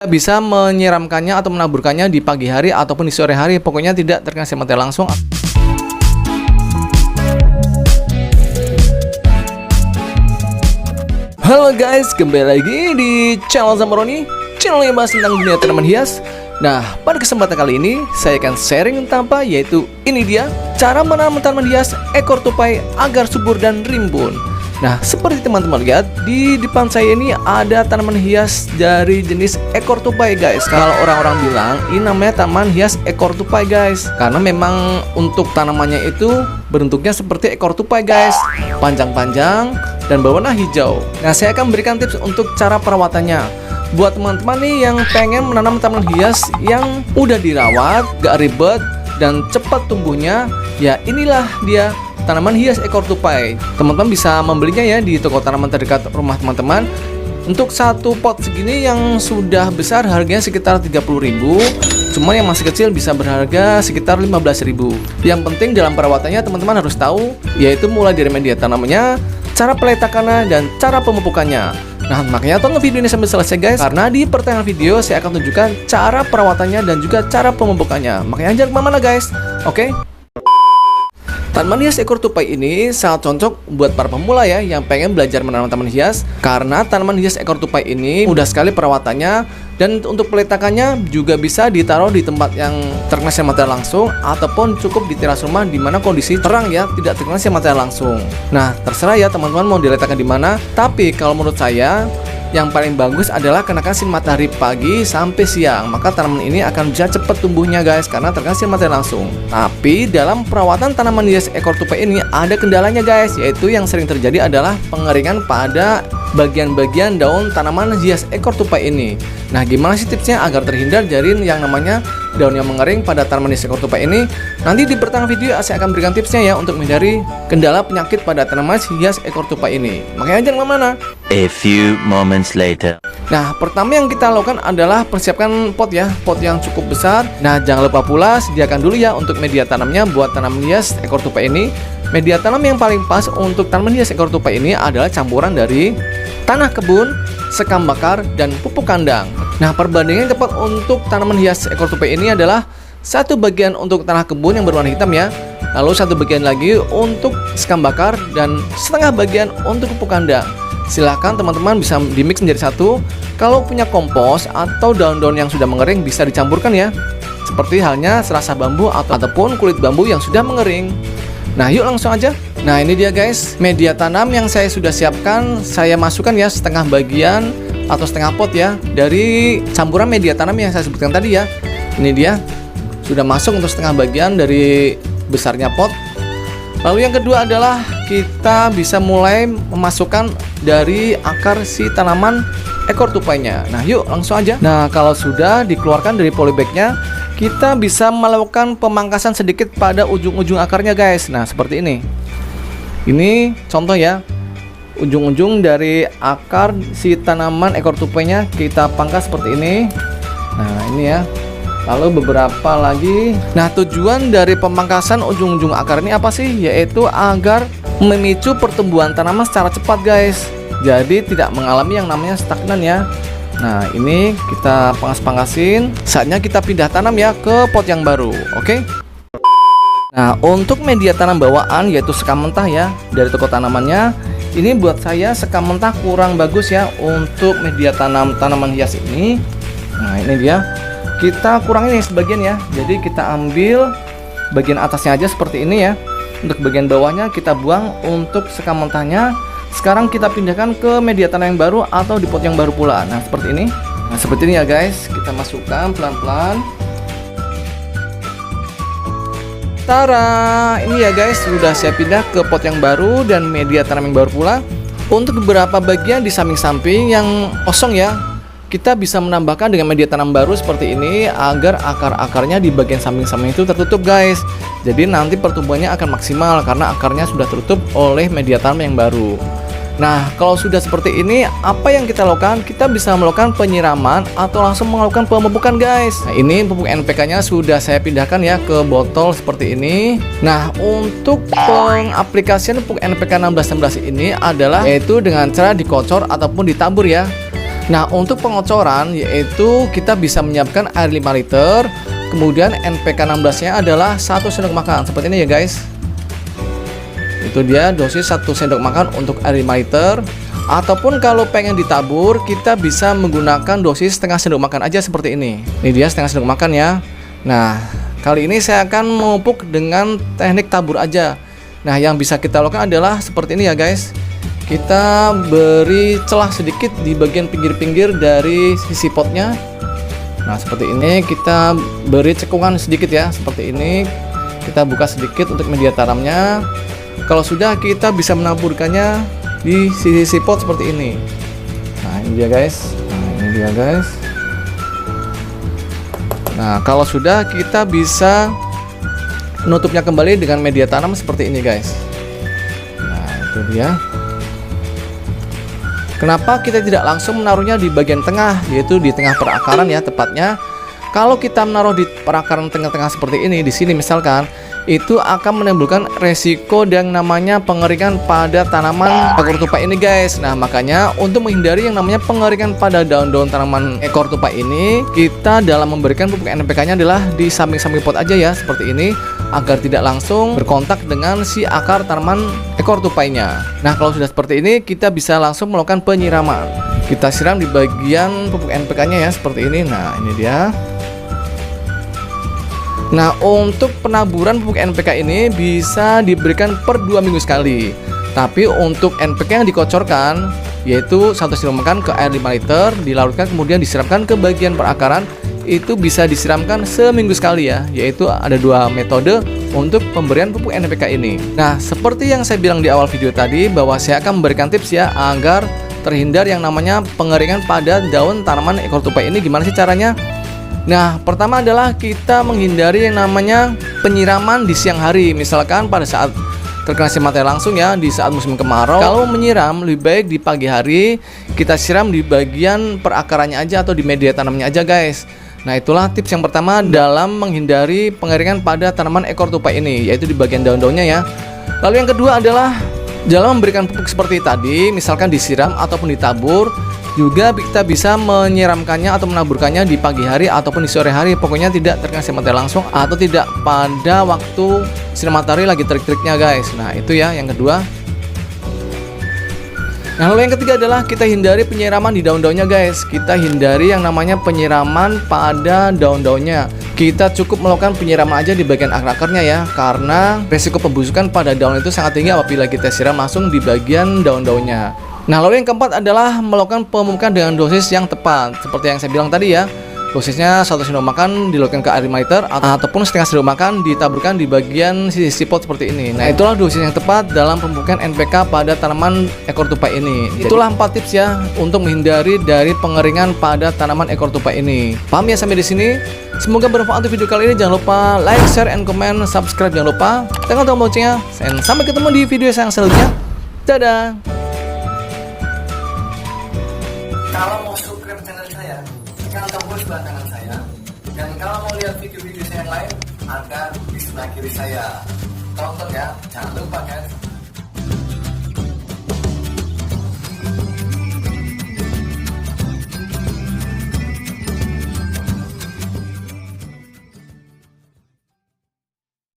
bisa menyiramkannya atau menaburkannya di pagi hari ataupun di sore hari, pokoknya tidak terkena sinar matahari langsung. Halo guys, kembali lagi di channel Zamroni, channel yang bahas tentang dunia tanaman hias. Nah, pada kesempatan kali ini saya akan sharing tentang apa, yaitu ini dia cara menanam tanaman hias ekor tupai agar subur dan rimbun. Nah, seperti teman-teman lihat di depan saya ini ada tanaman hias dari jenis ekor tupai guys. Kalau orang-orang bilang ini namanya tanaman hias ekor tupai guys, karena memang untuk tanamannya itu bentuknya seperti ekor tupai guys, panjang-panjang dan berwarna hijau. Nah, saya akan berikan tips untuk cara perawatannya buat teman-teman nih yang pengen menanam tanaman hias yang udah dirawat, gak ribet dan cepat tumbuhnya. Ya, inilah dia tanaman hias ekor tupai. Teman-teman bisa membelinya ya di toko tanaman terdekat rumah teman-teman. Untuk satu pot segini yang sudah besar harganya sekitar 30.000. Cuma yang masih kecil bisa berharga sekitar 15.000. Yang penting dalam perawatannya teman-teman harus tahu, yaitu mulai dari media tanamannya, cara peletakannya, dan cara pemupukannya. Nah, makanya tonton video ini sampai selesai guys, karena di pertengahan video saya akan tunjukkan cara perawatannya dan juga cara pemupukannya. Makanya jangan kemana-mana guys, oke? Tanaman hias ekor tupai ini sangat cocok buat para pemula ya yang pengen belajar menanam tanaman hias, karena tanaman hias ekor tupai ini mudah sekali perawatannya, dan untuk peletakannya juga bisa ditaruh di tempat yang terkena sinar matahari langsung ataupun cukup di teras rumah di mana kondisi terang ya, tidak terkena sinar matahari langsung. Nah, terserah ya teman-teman mau diletakkan di mana, tapi kalau menurut saya yang paling bagus adalah kenakan sinar matahari pagi sampai siang. Maka tanaman ini akan bisa cepat tumbuhnya guys, karena terkena sinar matahari langsung. Tapi dalam perawatan tanaman hias ekor tupai ini ada kendalanya guys, yaitu yang sering terjadi adalah pengeringan pada bagian-bagian daun tanaman hias ekor tupai ini. Nah, gimana sih tipsnya agar terhindar dari yang namanya daun yang mengering pada tanaman hias ekor tupai ini? Nanti di pertengahan video saya akan berikan tipsnya ya untuk menghindari kendala penyakit pada tanaman hias ekor tupai ini. Makanya jangan kemana-mana. A few moments later. Nah, pertama yang kita lakukan adalah persiapkan pot ya, pot yang cukup besar. Nah, jangan lupa pula sediakan dulu ya untuk media tanamnya buat tanaman hias ekor tupai ini. Media tanam yang paling pas untuk tanaman hias ekor tupai ini adalah campuran dari tanah kebun, sekam bakar, dan pupuk kandang. Nah, perbandingan yang tepat untuk tanaman hias ekor tupai ini adalah satu bagian untuk tanah kebun yang berwarna hitam ya, lalu satu bagian lagi untuk sekam bakar, dan setengah bagian untuk pupuk kandang. Silahkan teman-teman bisa dimix menjadi satu. Kalau punya kompos atau daun-daun yang sudah mengering bisa dicampurkan ya, seperti halnya serasa bambu ataupun kulit bambu yang sudah mengering. Nah, yuk langsung aja. Nah, ini dia guys, media tanam yang saya sudah siapkan. Saya masukkan ya setengah bagian atau setengah pot ya dari campuran media tanam yang saya sebutkan tadi ya. Ini dia sudah masuk untuk setengah bagian dari besarnya pot. Lalu yang kedua adalah kita bisa mulai memasukkan dari akar si tanaman ekor tupainya. Nah, yuk langsung aja. Nah, kalau sudah dikeluarkan dari polybagnya, kita bisa melakukan pemangkasan sedikit pada ujung-ujung akarnya guys. Nah, seperti ini. Ini contoh ya, ujung-ujung dari akar si tanaman ekor tupainya kita pangkas seperti ini. Nah, ini ya. Lalu beberapa lagi. Nah, tujuan dari pemangkasan ujung-ujung akar ini apa sih? Yaitu agar memicu pertumbuhan tanaman secara cepat guys, jadi tidak mengalami yang namanya stagnan ya. Nah, ini kita pangkas-pangkasin. Saatnya kita pindah tanam ya ke pot yang baru. Oke. Nah, untuk media tanam bawaan yaitu sekam mentah ya dari toko tanamannya, ini buat saya sekam mentah kurang bagus ya untuk media tanam tanaman hias ini. Nah, ini dia. Kita kurangin nih sebagian ya, jadi kita ambil bagian atasnya aja seperti ini ya. Untuk bagian bawahnya kita buang untuk sekam mentahnya. Sekarang kita pindahkan ke media tanam yang baru atau di pot yang baru pula. Nah, seperti ini. Nah, seperti ini ya guys, kita masukkan pelan-pelan. Tara, ini ya guys, sudah saya pindah ke pot yang baru dan media tanam yang baru pula. Untuk beberapa bagian di samping-samping yang kosong ya, kita bisa menambahkan dengan media tanam baru seperti ini agar akar-akarnya di bagian samping-samping itu tertutup guys. Jadi nanti pertumbuhannya akan maksimal karena akarnya sudah tertutup oleh media tanam yang baru. Nah, kalau sudah seperti ini, apa yang kita lakukan? Kita bisa melakukan penyiraman atau langsung melakukan pemupukan guys. Nah, ini pupuk NPK-nya sudah saya pindahkan ya ke botol seperti ini. Nah, untuk pengaplikasian pupuk NPK 1616 ini adalah yaitu dengan cara dikocor ataupun ditabur ya. Nah, untuk pengocoran yaitu kita bisa menyiapkan air 5 liter, kemudian NPK 16-nya adalah 1 sendok makan seperti ini ya guys. Itu dia dosis 1 sendok makan untuk air 5 liter. Ataupun kalau pengen ditabur, kita bisa menggunakan dosis setengah sendok makan aja seperti ini. Ini dia setengah sendok makan ya. Nah, kali ini saya akan memupuk dengan teknik tabur aja. Nah, yang bisa kita lakukan adalah seperti ini ya guys. Kita beri celah sedikit di bagian pinggir-pinggir dari sisi potnya. Nah, seperti ini kita beri cekungan sedikit ya, seperti ini. Kita buka sedikit untuk media tanamnya. Kalau sudah, kita bisa menaburkannya di sisi pot seperti ini. Nah, ini dia guys. Nah, kalau sudah, kita bisa menutupnya kembali dengan media tanam seperti ini guys. Nah, itu dia. Kenapa kita tidak langsung menaruhnya di bagian tengah, yaitu di tengah perakaran ya tepatnya. Kalau kita menaruh di perakaran tengah-tengah seperti ini, di sini misalkan, itu akan menimbulkan resiko yang namanya pengeringan pada tanaman ekor tupai ini guys. Nah, makanya untuk menghindari yang namanya pengeringan pada daun-daun tanaman ekor tupai ini, kita dalam memberikan pupuk NPK-nya adalah di samping-samping pot aja ya, seperti ini, agar tidak langsung berkontak dengan si akar tanaman ekor tupainya. Nah, kalau sudah seperti ini, kita bisa langsung melakukan penyiraman. Kita siram di bagian pupuk NPK-nya ya, seperti ini. Nah, ini dia. Nah, untuk penaburan pupuk NPK ini bisa diberikan per 2 minggu sekali. Tapi untuk NPK yang dikocorkan, yaitu 1 sendok makan ke air 5 liter, dilarutkan kemudian disiramkan ke bagian perakaran, itu bisa disiramkan seminggu sekali ya. Yaitu ada 2 metode untuk pemberian pupuk NPK ini. Nah, seperti yang saya bilang di awal video tadi, bahwa saya akan memberikan tips ya agar terhindar yang namanya pengeringan pada daun tanaman ekor tupai ini. Gimana sih caranya? Nah, pertama adalah kita menghindari yang namanya penyiraman di siang hari. Misalkan pada saat terkena sinar matahari langsung ya, di saat musim kemarau. Kalau menyiram, lebih baik di pagi hari kita siram di bagian perakarannya aja atau di media tanamnya aja guys. Nah, itulah tips yang pertama dalam menghindari pengeringan pada tanaman ekor tupai ini, yaitu di bagian daun-daunnya ya. Lalu yang kedua adalah dalam memberikan pupuk seperti tadi, misalkan disiram ataupun ditabur, juga kita bisa menyiramkannya atau menaburkannya di pagi hari ataupun di sore hari. Pokoknya tidak terkena sinar matahari langsung atau tidak pada waktu sinar matahari lagi terik-teriknya guys. Nah, itu ya yang kedua. Nah, lalu yang ketiga adalah kita hindari penyiraman di daun-daunnya guys. Kita hindari yang namanya penyiraman pada daun-daunnya. Kita cukup melakukan penyiraman aja di bagian akar-akarnya ya, karena resiko pembusukan pada daun itu sangat tinggi apabila kita siram langsung di bagian daun-daunnya. Nah, lalu yang keempat adalah melakukan pemupukan dengan dosis yang tepat. Seperti yang saya bilang tadi ya, dosisnya 1 sendok makan dilarutkan ke air 5 liter ataupun setengah sendok makan ditaburkan di bagian sisi pot seperti ini. Nah, itulah dosis yang tepat dalam pemupukan NPK pada tanaman ekor tupai ini. Itulah 4 tips ya untuk menghindari dari pengeringan pada tanaman ekor tupai ini. Paham ya sampai di sini? Semoga bermanfaat untuk video kali ini. Jangan lupa like, share, and comment, subscribe jangan lupa. Tekan tombol loncengnya. Dan sampai ketemu di video yang selanjutnya. Dadah. Kalau mau subscribe channel saya, tekan tombol sebelah kanan saya. Dan kalau mau lihat video-video saya yang lain, ada di sebelah kiri saya. Tonton ya, jangan lupa guys.